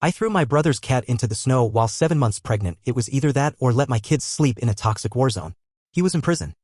I threw my brother's cat into the snow while 7 months pregnant. It was either that or let my kids sleep in a toxic war zone. He was in prison.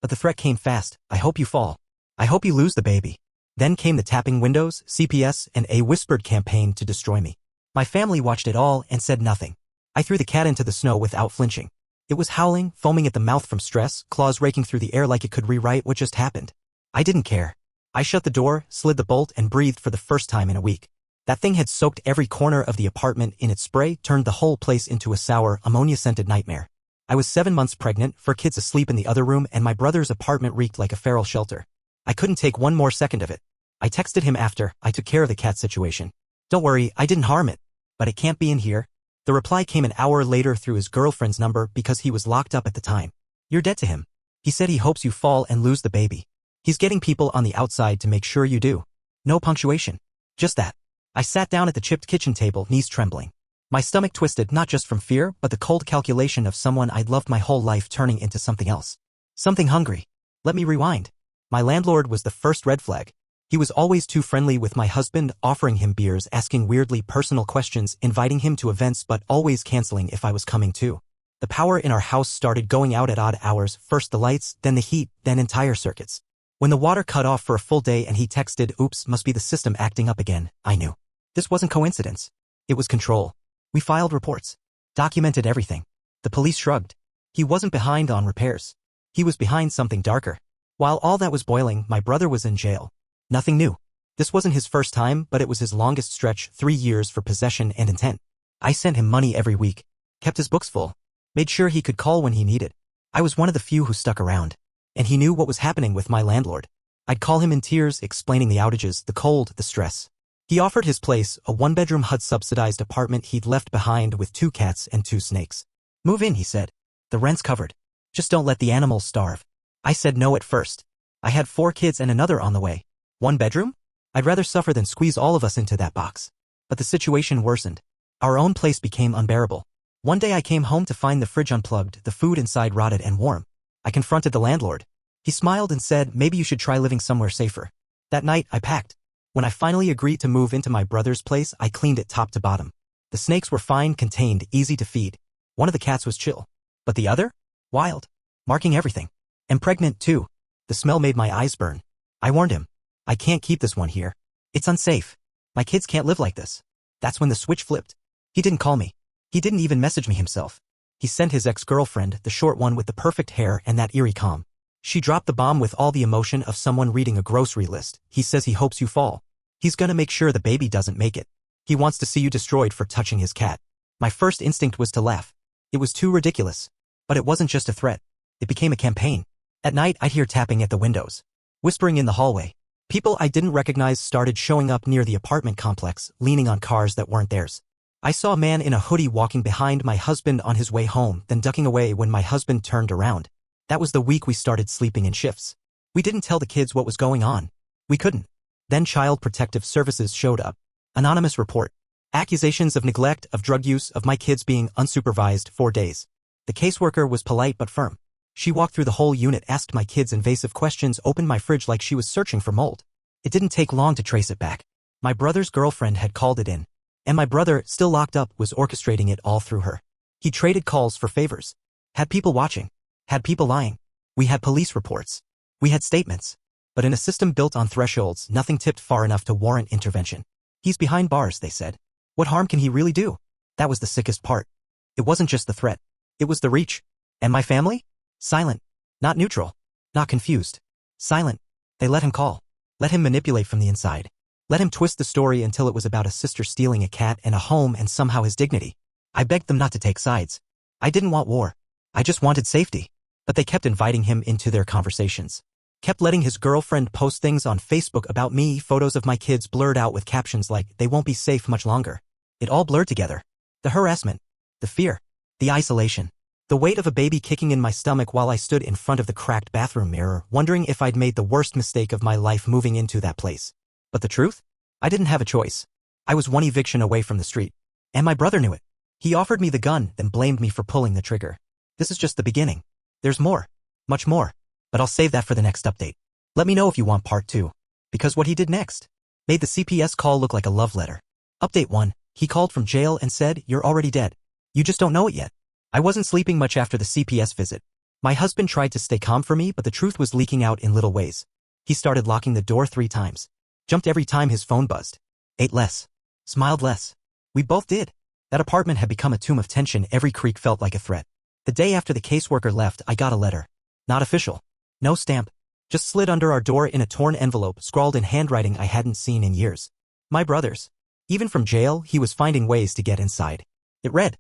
But the threat came fast. I hope you fall. I hope you lose the baby. Then came the tapping windows, CPS, and a whispered campaign to destroy me. My family watched it all and said nothing. I threw the cat into the snow without flinching. It was howling, foaming at the mouth from stress, claws raking through the air like it could rewrite what just happened. I didn't care. I shut the door, slid the bolt, and breathed for the first time in a week. That thing had soaked every corner of the apartment in its spray, turned the whole place into a sour, ammonia-scented nightmare. I was 7 months pregnant, 4 kids asleep in the other room, and my brother's apartment reeked like a feral shelter. I couldn't take one more second of it. I texted him after I took care of the cat situation. Don't worry, I didn't harm it. But it can't be in here. The reply came an hour later through his girlfriend's number because he was locked up at the time. You're dead to him. He said he hopes you fall and lose the baby. He's getting people on the outside to make sure you do. No punctuation. Just that. I sat down at the chipped kitchen table, knees trembling. My stomach twisted not just from fear, but the cold calculation of someone I'd loved my whole life turning into something else. Something hungry. Let me rewind. My landlord was the first red flag. He was always too friendly with my husband, offering him beers, asking weirdly personal questions, inviting him to events but always canceling if I was coming too. The power in our house started going out at odd hours, first the lights, then the heat, then entire circuits. When the water cut off for a full day and he texted, "Oops, must be the system acting up again," I knew. This wasn't coincidence. It was control. We filed reports. Documented everything. The police shrugged. He wasn't behind on repairs. He was behind something darker. While all that was boiling, my brother was in jail. Nothing new. This wasn't his first time, but it was his longest stretch, 3 years for possession and intent. I sent him money every week. Kept his books full. Made sure he could call when he needed. I was one of the few who stuck around. And he knew what was happening with my landlord. I'd call him in tears, explaining the outages, the cold, the stress. He offered his place, a 1-bedroom HUD-subsidized apartment he'd left behind with 2 cats and 2 snakes. Move in, he said. The rent's covered. Just don't let the animals starve. I said no at first. I had 4 kids and another on the way. 1 bedroom? I'd rather suffer than squeeze all of us into that box. But the situation worsened. Our own place became unbearable. One day I came home to find the fridge unplugged, the food inside rotted and warm. I confronted the landlord. He smiled and said, "Maybe you should try living somewhere safer." That night, I packed. When I finally agreed to move into my brother's place, I cleaned it top to bottom. The snakes were fine, contained, easy to feed. One of the cats was chill. But the other? Wild. Marking everything. And pregnant, too. The smell made my eyes burn. I warned him. I can't keep this one here. It's unsafe. My kids can't live like this. That's when the switch flipped. He didn't call me. He didn't even message me himself. He sent his ex-girlfriend, the short one with the perfect hair and that eerie calm. She dropped the bomb with all the emotion of someone reading a grocery list. He says he hopes you fall. He's gonna make sure the baby doesn't make it. He wants to see you destroyed for touching his cat. My first instinct was to laugh. It was too ridiculous. But it wasn't just a threat. It became a campaign. At night, I'd hear tapping at the windows. Whispering in the hallway. People I didn't recognize started showing up near the apartment complex, leaning on cars that weren't theirs. I saw a man in a hoodie walking behind my husband on his way home, then ducking away when my husband turned around. That was the week we started sleeping in shifts. We didn't tell the kids what was going on. We couldn't. Then Child Protective Services showed up. Anonymous report. Accusations of neglect, of drug use, of my kids being unsupervised 4 days. The caseworker was polite but firm. She walked through the whole unit, asked my kids invasive questions, opened my fridge like she was searching for mold. It didn't take long to trace it back. My brother's girlfriend had called it in. And my brother, still locked up, was orchestrating it all through her. He traded calls for favors. Had people watching. Had people lying. We had police reports. We had statements. But in a system built on thresholds, nothing tipped far enough to warrant intervention. He's behind bars, they said. What harm can he really do? That was the sickest part. It wasn't just the threat. It was the reach. And my family? Silent. Not neutral. Not confused. Silent. They let him call. Let him manipulate from the inside. Let him twist the story until it was about a sister stealing a cat and a home and somehow his dignity. I begged them not to take sides. I didn't want war. I just wanted safety. But they kept inviting him into their conversations. Kept letting his girlfriend post things on Facebook about me, photos of my kids blurred out with captions like, "They won't be safe much longer." It all blurred together. The harassment. The fear. The isolation. The weight of a baby kicking in my stomach while I stood in front of the cracked bathroom mirror, wondering if I'd made the worst mistake of my life moving into that place. But the truth? I didn't have a choice. I was one eviction away from the street. And my brother knew it. He offered me the gun, then blamed me for pulling the trigger. This is just the beginning. There's more. Much more. But I'll save that for the next update. Let me know if you want part 2. Because what he did next made the CPS call look like a love letter. Update 1. He called from jail and said, "You're already dead. You just don't know it yet." I wasn't sleeping much after the CPS visit. My husband tried to stay calm for me, but the truth was leaking out in little ways. He started locking the door 3 times. Jumped every time his phone buzzed. Ate less. Smiled less. We both did. That apartment had become a tomb of tension. Every creak felt like a threat. The day after the caseworker left, I got a letter. Not official. No stamp. Just slid under our door in a torn envelope, scrawled in handwriting I hadn't seen in years. My brother's. Even from jail, he was finding ways to get inside. It read,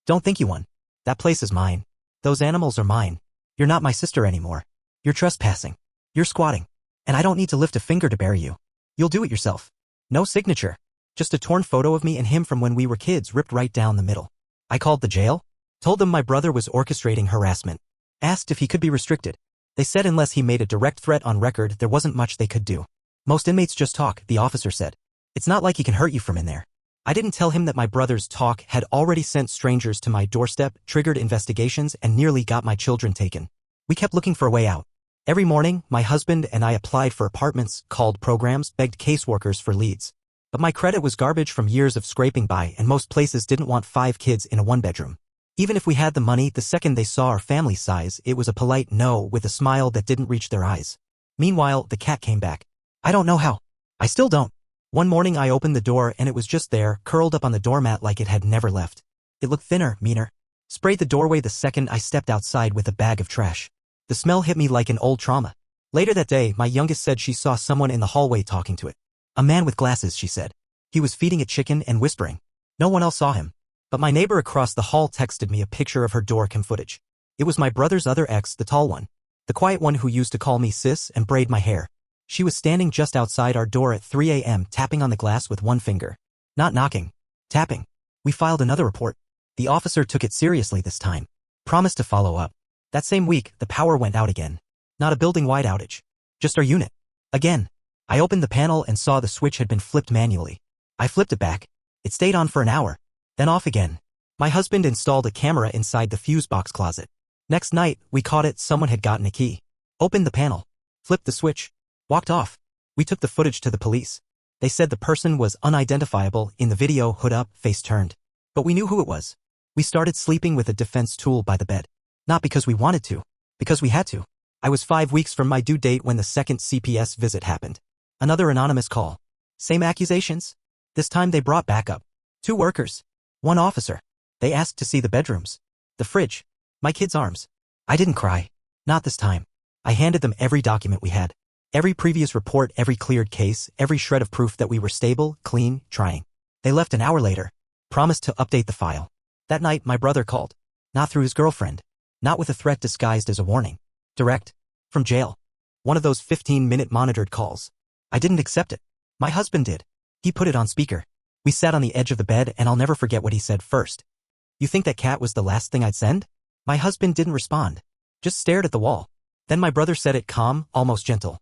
"Don't think you won. That place is mine. Those animals are mine. You're not my sister anymore. You're trespassing. You're squatting. And I don't need to lift a finger to bury you. You'll do it yourself." No signature. Just a torn photo of me and him from when we were kids ripped right down the middle. I called the jail. Told them my brother was orchestrating harassment. Asked if he could be restricted. They said unless he made a direct threat on record, there wasn't much they could do. "Most inmates just talk," the officer said. "It's not like he can hurt you from in there." I didn't tell him that my brother's talk had already sent strangers to my doorstep, triggered investigations, and nearly got my children taken. We kept looking for a way out. Every morning, my husband and I applied for apartments, called programs, begged caseworkers for leads. But my credit was garbage from years of scraping by, and most places didn't want 5 kids in a 1-bedroom. Even if we had the money, the second they saw our family size, it was a polite no with a smile that didn't reach their eyes. Meanwhile, the cat came back. I don't know how. I still don't. One morning I opened the door and it was just there, curled up on the doormat like it had never left. It looked thinner, meaner. Sprayed the doorway the second I stepped outside with a bag of trash. The smell hit me like an old trauma. Later that day, my youngest said she saw someone in the hallway talking to it. A man with glasses, she said. He was feeding a chicken and whispering. No one else saw him. But my neighbor across the hall texted me a picture of her door cam footage. It was my brother's other ex, the tall one. The quiet one who used to call me sis and braid my hair. She was standing just outside our door at 3 a.m. tapping on the glass with one finger. Not knocking. Tapping. We filed another report. The officer took it seriously this time. Promised to follow up. That same week, the power went out again. Not a building-wide outage. Just our unit. Again. I opened the panel and saw the switch had been flipped manually. I flipped it back. It stayed on for an hour. Then off again. My husband installed a camera inside the fuse box closet. Next night, we caught it. Someone had gotten a key. Opened the panel. Flipped the switch. Walked off. We took the footage to the police. They said the person was unidentifiable in the video, hood up, face turned. But we knew who it was. We started sleeping with a defense tool by the bed. Not because we wanted to. Because we had to. I was 5 weeks from my due date when the second CPS visit happened. Another anonymous call. Same accusations. This time they brought backup. 2 workers. 1 officer. They asked to see the bedrooms. The fridge. My kids' arms. I didn't cry. Not this time. I handed them every document we had. Every previous report, every cleared case, every shred of proof that we were stable, clean, trying. They left an hour later. Promised to update the file. That night, my brother called. Not through his girlfriend. Not with a threat disguised as a warning. Direct. From jail. One of those 15-minute monitored calls. I didn't accept it. My husband did. He put it on speaker. We sat on the edge of the bed and I'll never forget what he said first. "You think that cat was the last thing I'd send?" My husband didn't respond. Just stared at the wall. Then my brother said it calm, almost gentle.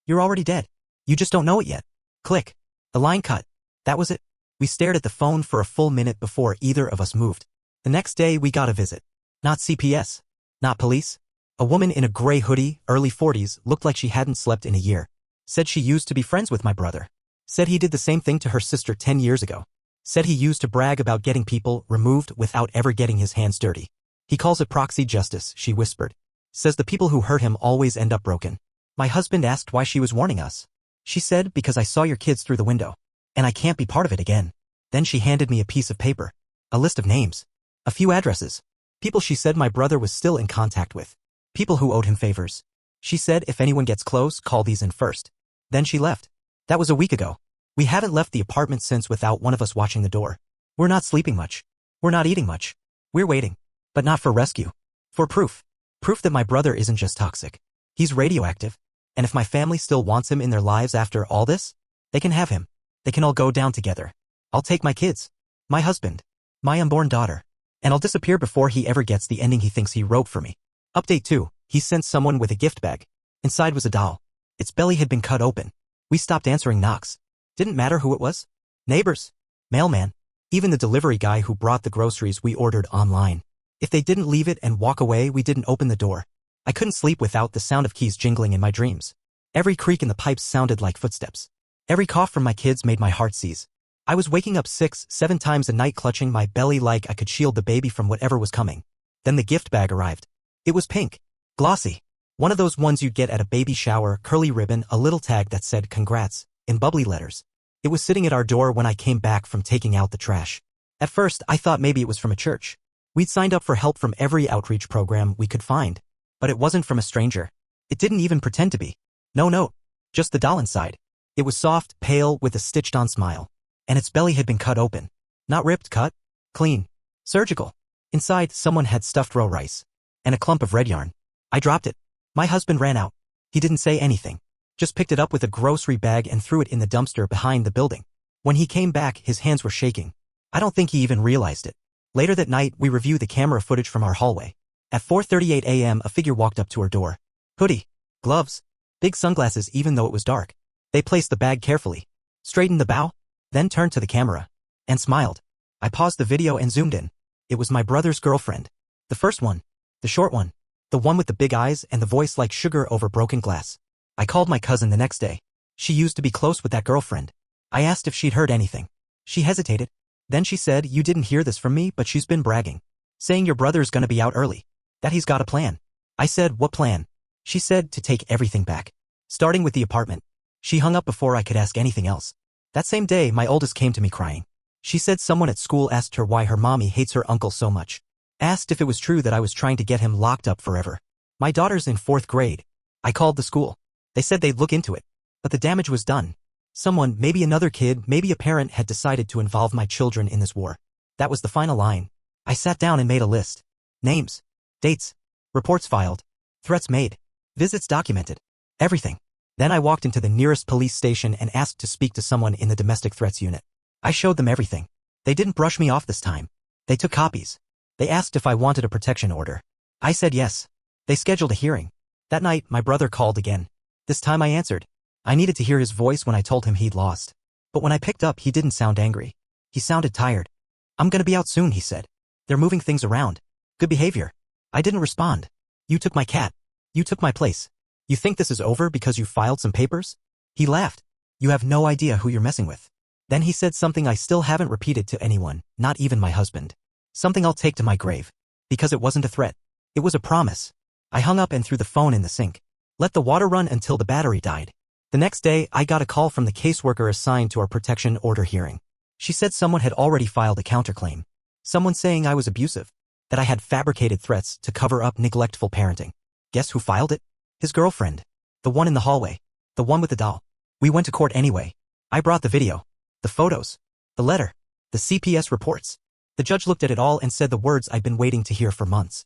"You're already dead. You just don't know it yet." Click. The line cut. That was it. We stared at the phone for a full minute before either of us moved. The next day we got a visit. Not CPS. Not police. A woman in a gray hoodie, early 40s, looked like she hadn't slept in a year. Said she used to be friends with my brother. Said he did the same thing to her sister 10 years ago. Said he used to brag about getting people removed without ever getting his hands dirty. He calls it proxy justice, she whispered. Says the people who hurt him always end up broken. My husband asked why she was warning us. She said, "Because I saw your kids through the window. And I can't be part of it again." Then she handed me a piece of paper. A list of names. A few addresses. People she said my brother was still in contact with. People who owed him favors. She said if anyone gets close, call these in first. Then she left. That was a week ago. We haven't left the apartment since without one of us watching the door. We're not sleeping much. We're not eating much. We're waiting. But not for rescue. For proof. Proof that my brother isn't just toxic. He's radioactive. And if my family still wants him in their lives after all this, they can have him. They can all go down together. I'll take my kids. My husband. My unborn daughter. And I'll disappear before he ever gets the ending he thinks he wrote for me. Update 2. He sent someone with a gift bag. Inside was a doll. Its belly had been cut open. We stopped answering knocks. Didn't matter who it was. Neighbors. Mailman. Even the delivery guy who brought the groceries we ordered online. If they didn't leave it and walk away, we didn't open the door. I couldn't sleep without the sound of keys jingling in my dreams. Every creak in the pipes sounded like footsteps. Every cough from my kids made my heart seize. I was waking up 6, 7 times a night clutching my belly like I could shield the baby from whatever was coming. Then the gift bag arrived. It was pink. Glossy. One of those ones you'd get at a baby shower, curly ribbon, a little tag that said congrats, in bubbly letters. It was sitting at our door when I came back from taking out the trash. At first, I thought maybe it was from a church. We'd signed up for help from every outreach program we could find. But it wasn't from a stranger. It didn't even pretend to be. No note. Just the doll inside. It was soft, pale, with a stitched-on smile. And its belly had been cut open. Not ripped, cut. Clean. Surgical. Inside, someone had stuffed raw rice. And a clump of red yarn. I dropped it. My husband ran out. He didn't say anything. Just picked it up with a grocery bag and threw it in the dumpster behind the building. When he came back, his hands were shaking. I don't think he even realized it. Later that night, we reviewed the camera footage from our hallway. At 4:38 a.m., a figure walked up to our door. Hoodie. Gloves. Big sunglasses even though it was dark. They placed the bag carefully. Straightened the bow. Then turned to the camera. And smiled. I paused the video and zoomed in. It was my brother's girlfriend. The first one. The short one. The one with the big eyes and the voice like sugar over broken glass. I called my cousin the next day. She used to be close with that girlfriend. I asked if she'd heard anything. She hesitated. Then she said, "You didn't hear this from me, but she's been bragging. Saying your brother's gonna be out early. That he's got a plan." I said, "What plan?" She said, "To take everything back. Starting with the apartment." She hung up before I could ask anything else. That same day, my oldest came to me crying. She said someone at school asked her why her mommy hates her uncle so much. Asked if it was true that I was trying to get him locked up forever. My daughter's in 4th grade. I called the school. They said they'd look into it. But the damage was done. Someone, maybe another kid, maybe a parent, had decided to involve my children in this war. That was the final line. I sat down and made a list. Names. Dates. Reports filed. Threats made. Visits documented. Everything. Then I walked into the nearest police station and asked to speak to someone in the domestic threats unit. I showed them everything. They didn't brush me off this time. They took copies. They asked if I wanted a protection order. I said yes. They scheduled a hearing. That night, my brother called again. This time I answered. I needed to hear his voice when I told him he'd lost. But when I picked up, he didn't sound angry. He sounded tired. "I'm gonna be out soon," he said. "They're moving things around. Good behavior." I didn't respond. "You took my cat. You took my place. You think this is over because you filed some papers?" He laughed. "You have no idea who you're messing with." Then he said something I still haven't repeated to anyone, not even my husband. Something I'll take to my grave. Because it wasn't a threat. It was a promise. I hung up and threw the phone in the sink. Let the water run until the battery died. The next day, I got a call from the caseworker assigned to our protection order hearing. She said someone had already filed a counterclaim. Someone saying I was abusive. That I had fabricated threats to cover up neglectful parenting. Guess who filed it? His girlfriend. The one in the hallway. The one with the doll. We went to court anyway. I brought the video. The photos. The letter. The CPS reports. The judge looked at it all and said the words I'd been waiting to hear for months.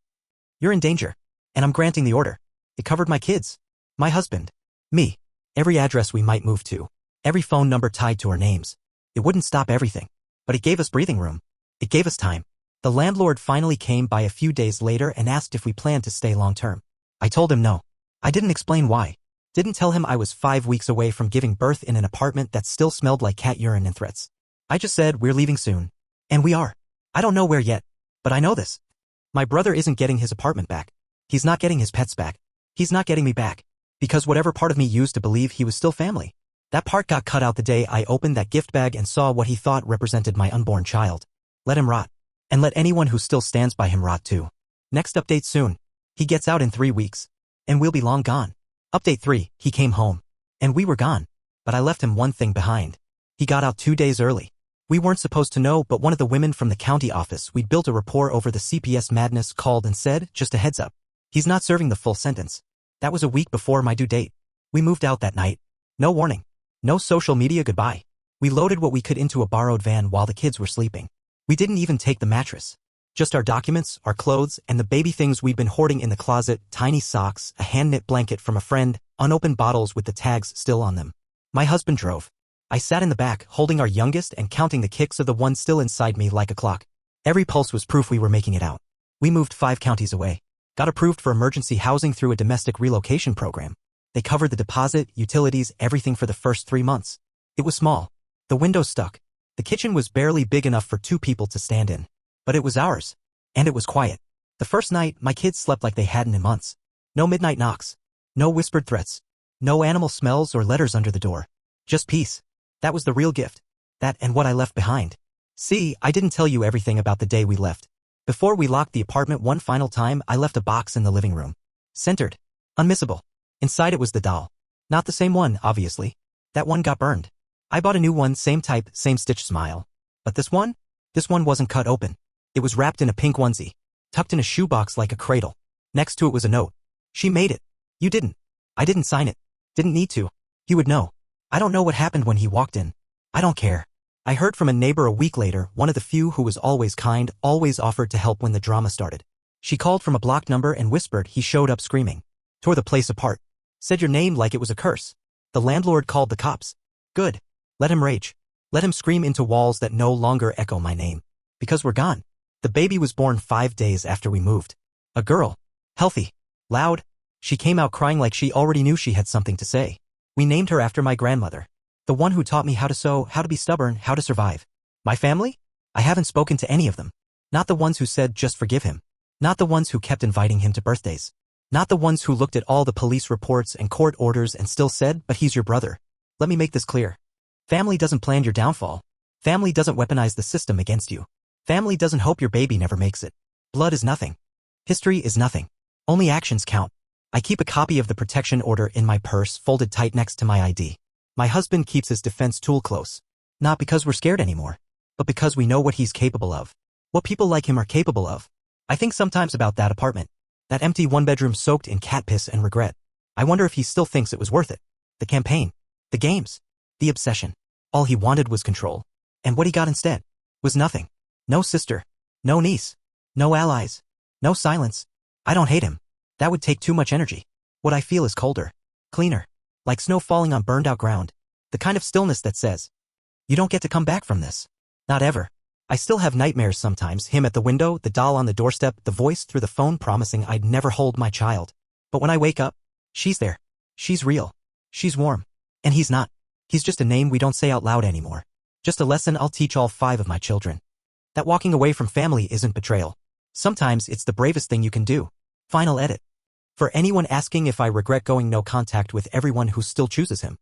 "You're in danger. And I'm granting the order." It covered my kids. My husband. Me. Every address we might move to. Every phone number tied to our names. It wouldn't stop everything. But it gave us breathing room. It gave us time. The landlord finally came by a few days later and asked if we planned to stay long-term. I told him no. I didn't explain why. Didn't tell him I was 5 weeks away from giving birth in an apartment that still smelled like cat urine and threats. I just said we're leaving soon. And we are. I don't know where yet. But I know this. My brother isn't getting his apartment back. He's not getting his pets back. He's not getting me back. Because whatever part of me used to believe he was still family. That part got cut out the day I opened that gift bag and saw what he thought represented my unborn child. Let him rot. And let anyone who still stands by him rot too. Next update soon. He gets out in 3 weeks. And we'll be long gone. Update 3, he came home. And we were gone. But I left him one thing behind. He got out 2 days early. We weren't supposed to know, but one of the women from the county office we'd built a rapport over the CPS madness called and said, "Just a heads up. He's not serving the full sentence." That was a week before my due date. We moved out that night. No warning. No social media goodbye. We loaded what we could into a borrowed van while the kids were sleeping. We didn't even take the mattress. Just our documents, our clothes, and the baby things we'd been hoarding in the closet, tiny socks, a hand-knit blanket from a friend, unopened bottles with the tags still on them. My husband drove. I sat in the back, holding our youngest and counting the kicks of the one still inside me like a clock. Every pulse was proof we were making it out. We moved 5 counties away. Got approved for emergency housing through a domestic relocation program. They covered the deposit, utilities, everything for the first 3 months. It was small. The windows stuck. The kitchen was barely big enough for 2 people to stand in. But it was ours. And it was quiet. The first night, my kids slept like they hadn't in months. No midnight knocks. No whispered threats. No animal smells or letters under the door. Just peace. That was the real gift. That and what I left behind. See, I didn't tell you everything about the day we left. Before we locked the apartment one final time, I left a box in the living room. Centered. Unmissable. Inside it was the doll. Not the same one, obviously. That one got burned. I bought a new one, same type, same stitch smile. But this one? This one wasn't cut open. It was wrapped in a pink onesie. Tucked in a shoebox like a cradle. Next to it was a note. She made it. You didn't. I didn't sign it. Didn't need to. He would know. I don't know what happened when he walked in. I don't care. I heard from a neighbor a week later, one of the few who was always kind, always offered to help when the drama started. She called from a blocked number and whispered he showed up screaming. Tore the place apart. Said your name like it was a curse. The landlord called the cops. Good. Let him rage. Let him scream into walls that no longer echo my name. Because we're gone. The baby was born 5 days after we moved. A girl. Healthy. Loud. She came out crying like she already knew she had something to say. We named her after my grandmother. The one who taught me how to sew, how to be stubborn, how to survive. My family? I haven't spoken to any of them. Not the ones who said just forgive him. Not the ones who kept inviting him to birthdays. Not the ones who looked at all the police reports and court orders and still said, but he's your brother. Let me make this clear. Family doesn't plan your downfall. Family doesn't weaponize the system against you. Family doesn't hope your baby never makes it. Blood is nothing. History is nothing. Only actions count. I keep a copy of the protection order in my purse folded tight next to my ID. My husband keeps his defense tool close. Not because we're scared anymore, but because we know what he's capable of. What people like him are capable of. I think sometimes about that apartment. That empty one-bedroom soaked in cat piss and regret. I wonder if he still thinks it was worth it. The campaign. The games. The obsession. All he wanted was control. And what he got instead was nothing. No sister. No niece. No allies. No silence. I don't hate him. That would take too much energy. What I feel is colder. Cleaner. Like snow falling on burned out ground. The kind of stillness that says, you don't get to come back from this. Not ever. I still have nightmares sometimes, him at the window, the doll on the doorstep, the voice through the phone promising I'd never hold my child. But when I wake up, she's there. She's real. She's warm. And he's not. He's just a name we don't say out loud anymore. Just a lesson I'll teach all 5 of my children. That walking away from family isn't betrayal. Sometimes it's the bravest thing you can do. Final edit. For anyone asking if I regret going no contact with everyone who still chooses him.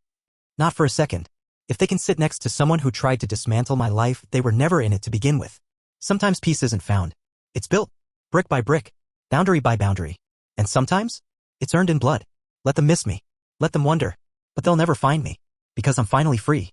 Not for a second. If they can sit next to someone who tried to dismantle my life, they were never in it to begin with. Sometimes peace isn't found. It's built. Brick by brick. Boundary by boundary. And sometimes, it's earned in blood. Let them miss me. Let them wonder. But they'll never find me. Because I'm finally free.